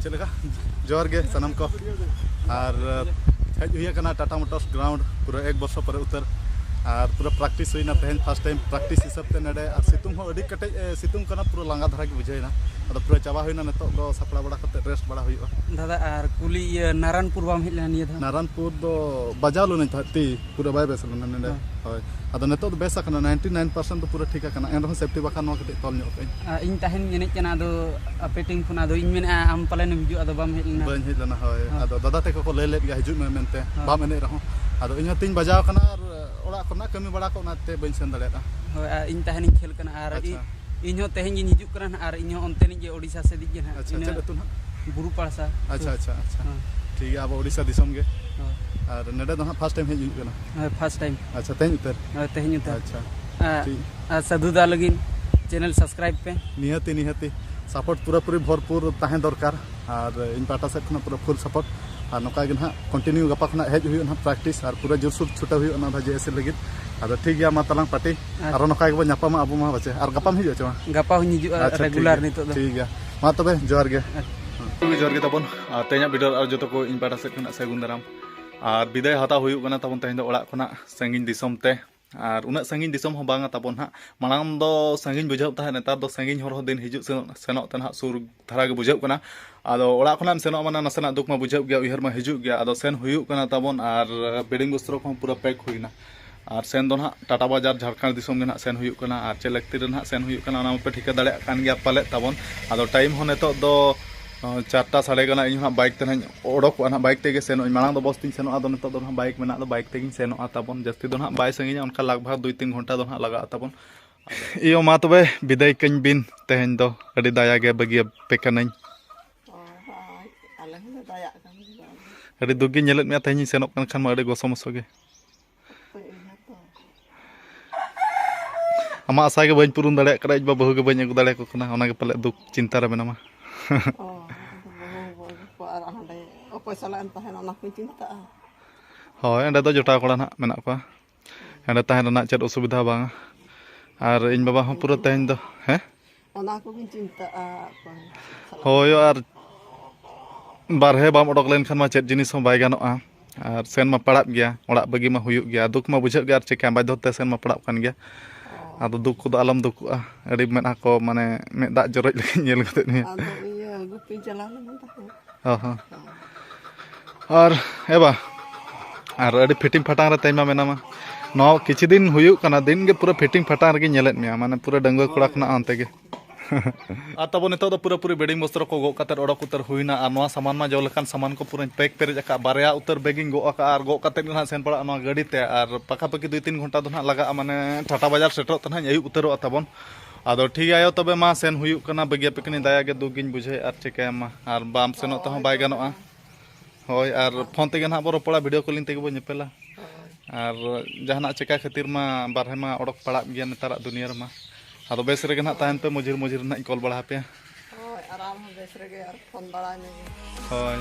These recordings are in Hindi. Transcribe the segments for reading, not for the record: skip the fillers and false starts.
चलेगा जोहर गे सनम को और हेज हुई करना टाटा मोटर्स ग्राउंड पूरा 1 वर्ष पर उतर और पूरा प्रैक्टिस हुई ना तेहन फर्स्ट टाइम प्रैक्टिस हिसाब से नडे और सितुंग हो अड़ी कटे सितुंग करना पूरा लांगा धरा के बुझेना अदो पूरा चाबा हुई ना नितो दो सपड़ा बड़ा करते रेस्ट बड़ा हुई दादा और कुली ये नारायणपुर बाम हेज लेना निया धा नारायणपुर दो बजाव लो नहीं थाती पूरा बाय बेस लेना नडे होय अदो नितो दो बेसा करना 99% तो पूरा ठीक है एन सेफ्टी बाखा नो कटे तोल ᱧᱚᱜ कई इन तहन एने कना दो अपेटिंग फुना दो इन मेना आम पालन हिजु अदो बाम हेज लेना बन हेज लेना होय अदो दादा तेको को ले ले गया हिजु में मेनते बाम एने रहो अदो इन तिन बजाव कना और ओड़ा कोना कमी बड़ा को नाते बन सेन दड़ेता होय इन तहन खेल कना और इन हो तेहन गिन हिजु कना और इन ओनते नि जे ओडिसा से दिजे ना अच्छा चल तु ना बुरु पासा अच्छा अच्छा अच्छा ठीक है अब ओडिसा दिसम गे और नडे दो फर्स्ट टाइम हेज कना फर्स्ट टाइम अच्छा तेन उतर अच्छा साधुदा लगिन चैनल सब्सक्राइब पे निहती निहती सपोर्ट पूरा पूरी भरपूर ताहें दरकार और इन पाटा से पूरा फुल सपोर्ट और नौका गे ना कंटिन्यू गपा खना हेज हुई ना प्रैक्टिस और पूरा जोरसोर छुटा हुई ना भाजे ऐसे लगिन अदो ठीक गया मा तलांग पार्टी और नौका गे न्यापामा अबो मा बचे और गपाम हिजु चमा गपा हुन हिजु रेगुलर नितो ठीक गया मा तबे जोहार गे जोहार गे तबन तेना वीडियो और जो को इन पाटा से खना सगुन दाराम और विदाय हता हुई गना तबन तेन ओड़ा खना संगिन दिसम ते और उना संगिन दिसम हो बांगा तबन हा मांग दो संगिन बुझाव ता नेतार दो संगिन हर दिन हिजु सेनो तना सुर धारा गे बुझाव कना आदो ओड़ा खनाम सेनो माना नसना दुख मा बुझाव गया उहर मा हिजु गया आदो सेन हुयु कना तबन और बेडिंग वस्त्र को पूरा पैक हुईना और सेन दो ना टाटा बाजार झारखंड दिसम गे ना सेन हुयु कना और चे लक्ति रे ना सेन हुयु कना पे ठिका दाड़े कान गया पाले तबन आदो टाइम हो नेतो दो 4टा साढ़े गना इन बाइक ते ओडोकना बाइक ते सेनो मांग दो बस तीन सेनो आदो नितो दो बाइक मेना दो बाइक ते सेनो तबन जस्ती दो ना बाय संगिना उनका लगभग 2-3 घंटा दो ना लगा तबन इयो मा तबे विदाय कñ बिन तेहन दो अड़ी दाया गे बगिया पेकनኝ अड़ी दुगी नेलत मे तेहन सेनो कन खान मा अड़ी गोसमसो गे आमा आशा गे बñ पुरुन दाड़े करा बा बहु गे बñ अगु दाड़े को कना ओना गे पले दुख चिंता रे मेनामा हाँ एंडे दो जोटा कड़ा ना मेना को एंडे तहन ना चेद असुविधा बांगा और इन बाबा हम पूरा तहन दो हैं होय और बारहे बाम ओडक लेन खान मा चेद जिनिस हो बाय गानोआ और सेन मा पड़ाब गया ओड़ा बगी मा हुयुग गया दुख मा बुझाव गया और चिका बाध्यते सेन मा पड़ाब कान गया आदो दुख को आलम दुखुआ अड़ी मेना को माने मे दा जरज लगे नेल कते नि और एबा और अड़ी फिटिंग फटांग रे तैमा मेनामा नो किछि दिन हुयु कना दिन गे पूरा फिटिंग फटांग रे नेलेत मिया माने पूरा डंगो कोड़ा खना आनते गे आ तबो नितो दो पूरा पूरी बेडिंग वस्त्र को गो कतर ओडक उतर हुइना और नवा सामान मा जो लकान सामान को पूरा पैक पेरेज का बारया उतर बेगिंग गो का और गो कते ना सेन पड़ा ना गाड़ी ते और पाखा पाखी 2-3 घंटा दो ना लगा माने टाटा बाजार सेटरो तना आयु उतरो तबन आदो ठीक आयो तबे मा सेन हुयु कना बगिया पेकनी दाया गे दुगिन बुझे और चिका मा और बाम सेनो तह बाय गानोआ होय और फोन ते ना बरो पड़ा वीडियो कॉलिंग ते बो नेपेला और जहाना चिका खातिर मा बारहे मा ओडक पड़ा गया नेतारा दुनिया मा आदो बेस रे ना ताहन पे मुजिर मुजिर ना कॉल बड़ा पे होय आराम हो बेस रे और फोन बड़ा ने होय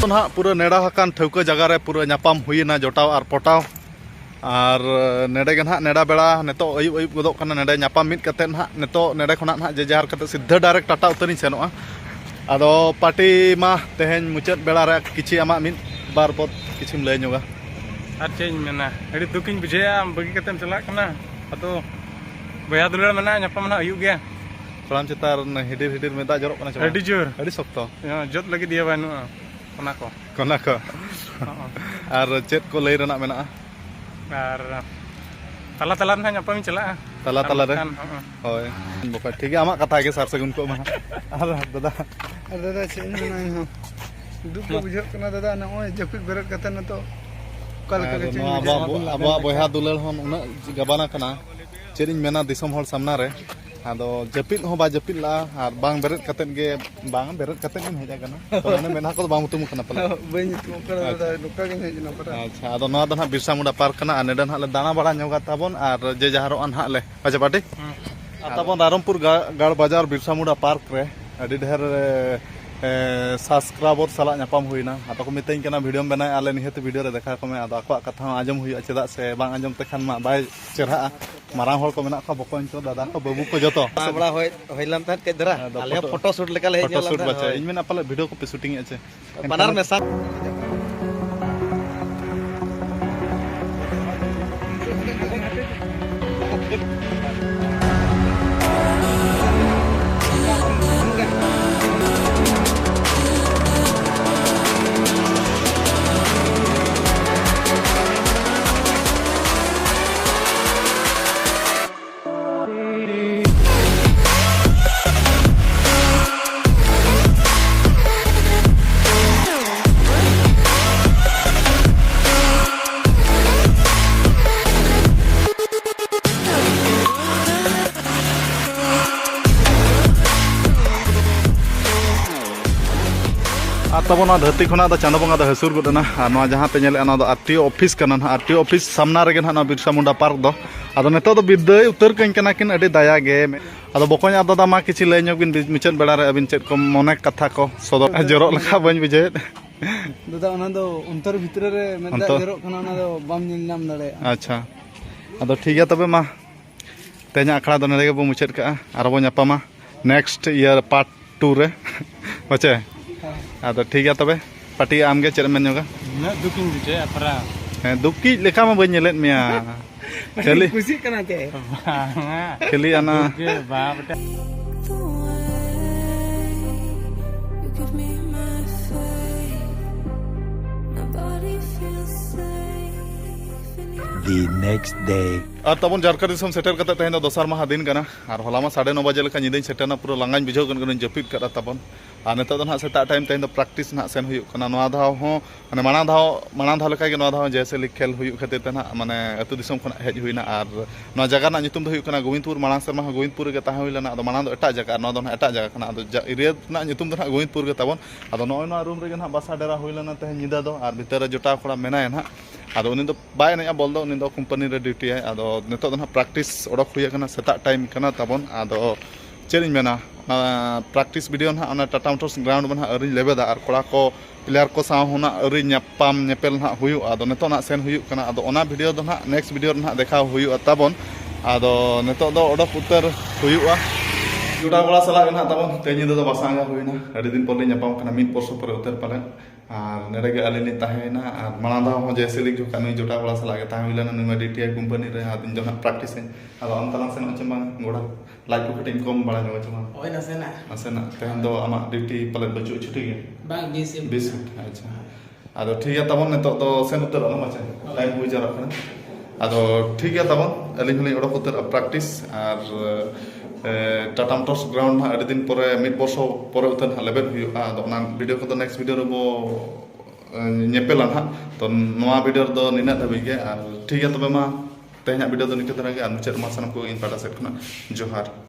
ना पूरा नेड़ा हकान ठौका जगह रे पूरा नापाम हुईना जोटाव और पटाव और नेड़े गे ना नेड़ा बेड़ा नेतो अयुब अयुब गदो कना नेड़े नापाम मिट कते ना नेतो नेड़े खना ना जे जहार कते सीधा डायरेक्ट टाटा उतरी सेनोआ आदो पार्टी मा तेहन मुचाद बेड़ा रे किछि आमा मिट बार बद किछिम लय ᱧᱚᱜᱟ और चेज मेना अड़ी दुखिन बुझेया बगी कतेम चला कना अतो बया दुलड़ मेना नापाम ना अयुब गया थोड़ा चितार हिडिर हिडिर में दा जरो कना चला अड़ी जोर अड़ी सख्तो जत लगी दिया बानु कोना को और चेत को लय रना मेना और तला तला ना नापाम चला ᱛᱟᱞᱟ ᱛᱟᱞᱟ ᱨᱮ ᱠᱷᱟᱱ, ᱦᱳᱭ ᱵᱚᱠᱚᱧ ᱴᱷᱤᱠ ᱜᱮᱭᱟ ᱟᱢᱟᱜ ᱠᱟᱛᱷᱟ ᱜᱮ ᱥᱟᱨ ᱥᱟᱹᱜᱩᱱ ᱠᱚ ᱮᱢᱟ ᱟᱨ ᱫᱟᱫᱟ दादा चेक मेना इहो दुख को बुझो कना दादा नय जपित बेरत कते न तो कल ᱟᱨ के ᱱᱚᱣᱟ ᱟᱵᱚᱣᱟᱜ ᱵᱚᱭᱦᱟ ᱫᱩᱞᱟᱹᱲ ᱦᱚᱸ ᱩᱱᱟᱹᱜ ᱜᱟᱵᱟᱱ ᱠᱟᱱᱟ ᱪᱮᱫ ᱤᱧ ᱢᱮᱱᱟ ᱫᱤᱥᱚᱢ ᱦᱚᱲ ᱥᱟᱢᱱᱟ ᱨᱮ ᱟᱫᱚ ᱡᱟᱹᱯᱤᱫ ᱦᱚᱸ ᱵᱟᱭ ᱡᱟᱹᱯᱤᱫ ᱞᱟᱜᱼᱟ ᱟᱨ ᱵᱟᱝ ᱵᱮᱨᱮᱫ ᱠᱟᱛᱮᱫ ᱜᱮ ᱵᱮᱨᱮᱫ ᱠᱟᱛᱮᱫ ᱜᱮᱢ ᱦᱮᱡ ᱟᱠᱟᱱᱟ ᱛᱚ ᱚᱱᱮ ᱢᱮᱱᱟ ᱠᱚᱫᱚ ᱵᱟᱝ ᱩᱛᱩᱢ ᱠᱟᱱᱟ ᱯᱟᱞᱮ बई ᱧᱩᱛᱩᱢ ᱠᱟᱱᱟ दादा ᱱᱚᱠᱟ ᱜᱤᱧ ᱦᱮᱡ ᱮᱱᱟ ᱯᱟᱨᱟ ᱟᱪᱪᱷᱟ ᱟᱫᱚ ᱱᱚᱣᱟ ᱫᱚ ᱱᱟᱦᱟᱜ ᱵᱤᱨᱥᱟ ᱢᱩᱱᱰᱟ ᱯᱟᱨᱠ ᱠᱟᱱᱟ ᱟᱨ ᱱᱮᱰᱮ ᱱᱟᱦᱟᱜ ᱞᱮ ᱫᱟᱬᱟ ᱵᱟᱲᱟ ᱧᱚᱜᱟ ᱛᱟᱵᱚᱱ ᱟᱨ ᱡᱮ ᱡᱟᱦᱟᱨᱚᱜᱼᱟ ᱱᱟᱦᱟᱜ ᱞᱮ ᱟᱪᱪᱷᱟ ᱯᱟᱴᱤ ᱟᱨ ᱛᱟᱵᱚᱱ ᱨᱟᱭᱨᱚᱢᱯᱩᱨ ᱜᱟᱲ ᱵᱟᱡᱟᱨ ᱵᱤᱨᱥᱟ ᱢᱩᱱᱰᱟ ᱯᱟᱨᱠ ᱨᱮ ᱟᱹᱰᱤ ᱰᱷᱮᱨ সাবস্ক্রাইবার সালাᱜ ᱧᱟᱯᱟᱢ ᱦᱩᱭᱱᱟ ᱟᱫᱚ ᱠᱚ ᱢᱤᱛᱟᱹᱧ ᱠᱟᱱᱟ ᱵᱷᱤᱰᱤᱭᱳᱢ ᱵᱮᱱᱟᱣ ᱟᱞᱮ ᱱᱤᱦᱟᱹᱛ ᱵᱷᱤᱰᱤᱭᱳ ᱨᱮ ᱫᱮᱠᱷᱟᱣ ᱠᱚᱢᱮ ᱟᱫᱚ ᱟᱠᱚᱣᱟᱜ ᱠᱟᱛᱷᱟ ᱦᱚᱸ ᱟᱸᱡᱚᱢ ᱦᱩᱭᱩᱜᱼᱟ ᱪᱮᱫᱟᱜ ᱥᱮ ᱵᱟᱝ ᱟᱸᱡᱚᱢ ᱛᱮᱠᱷᱟᱱ ᱢᱟ ᱵᱟᱭ ᱪᱮᱨᱦᱟᱜᱼᱟ ᱢᱟᱨᱟᱝ ᱦᱚᱲ ᱠᱚ ᱢᱮᱱᱟᱜ ᱠᱚᱣᱟ ᱵᱚᱠᱚᱧ ᱠᱚ ᱫᱟᱫᱟ ᱠᱚ ᱵᱟᱹᱵᱩ ᱠᱚ ᱡᱚᱛᱚ बड़ा होइलान तान के दरा आले फोटो शूट लेका ले फोटो शूट बच्चे इन में पाले वीडियो को पे शूटिंग আছে बनार में सा আর তখন ধরতি খোনা চাঁদ বঙ্গা হাসুর গনা আর জहाँ पे ñele आरटीओ ऑफिस करना आरटीओ ऑफिस सामना रे बिरसा मुंडा पार्क दो आदो नेतो दो बिरदाय उतर कहीं कना किन अड़ी दया गे आदो बकोñ आदो दामा किछि लय ñok बिन मिचन बेड़ा रे अबिन चेद को मने कथा को सदर जरो लखा बन बिजे दादा ओना दो अंतर भीतर रे मेदा जरो कना ओना दो बाम ᱧᱮᱞ नाम दाड़े अच्छा आदो ठीक है तबे मा तेኛ अखड़ा दो नेगे बो मुचेद का आरो बो ñापामा नेक्स्ट ईयर पार्ट 2 रे बचे आदो ठीक है तबे पार्टी आमगे चेद मेन ñoga ना दुकिन बुझे अपरा दुकी लेखा मा बन ñelet मिया खाली खुशी कना के खाली आना के बाप टे You give me my faith. Nobody feels safe in your the next day और तबन झारखंड दिसम सेटर करते तहन दोसर माह दिन कना और होला मा 9:30 बजे लेका निदे सेटरना पूरा लांगाñ बुझाव कन जपित करा तबन और नेता ना सेता टाइम तहन प्रैक्टिस ना सेन हुई कना नवा धाव हो माने माना धाव लेका के नवा धाव जैसे लिख खेल हुई खातिर तना माने अतु दिसम खन हेज हुईना और नवा जगह ना नितुम दो हुई कना गोविंदपुर माना सरमा गोविंदपुर के ताहा हुईलना अदो माना दो एटा जगह नवा दो एटा जगह कना अदो एरिया ना नितुम दो गोविंदपुर के तबन अदो नय नवा रूम रे ना बसा डेरा हुईलना तहन निदा दो और भीतर जोटा खड़ा मेनाय ना आदो उनी दो बाय ना बोल दो उनी दो कंपनी रे ड्यूटी है आदो नेतो दो प्रैक्टिस ओडक हुई कना सेता टाइम कना तबन आदो चेरिन मेना प्रैक्टिस वीडियो ना ओना टाटा मोटर्स ग्राउंड में अरी लेबेदा और कोड़ा को प्लेयर को साव होना अरी ñapam ñepel ना हुई आदो नेतो ना सेन हुई कना आदो ओना वीडियो दो ना नेक्स्ट वीडियो ना देखा हुई तबन आदो नेतो दो ओडक उतर हुईआ जुटा बड़ा सला ना तबन तेनी दो बासांगा हुईना अडी दिन पर ñapam कना मिद परसो पर उतर पाले और नेरे के अली ताहेना और माना दा हो जैसे लिख जो कानून जोटा बड़ा सला के ताहिलना नुमा डीटीआई कंपनी रे आदिन जो प्रैक्टिस है आदो अंतला सेन चमा गोड़ा लाइक को कटिंग कम बड़ा जो चमा ओय नसेना नसेना तेहन दो आमा ड्यूटी पले बचु छुटी गे बांग 20 अच्छा आदो ठीक है तबन नेतो दो सेन उतर ना माचे लाइन हुई जरा कना आदो ठीक है तबन अली हली ओडक उतर प्रैक्टिस और टाटा मोटर्स ग्राउंड ना अडी दिन परे मिड बर्षो परे उतर लेबेल हुआ आदो ना वीडियो को नेक्स्ट वीडियो रे बो ñepela ना तो नवा वीडियो दो निना धबी गे और ठीक है तबे मा तेहना वीडियो दो निके तरह गे और मुचाद मा सनम को इन पाटा सेट खना जोहार।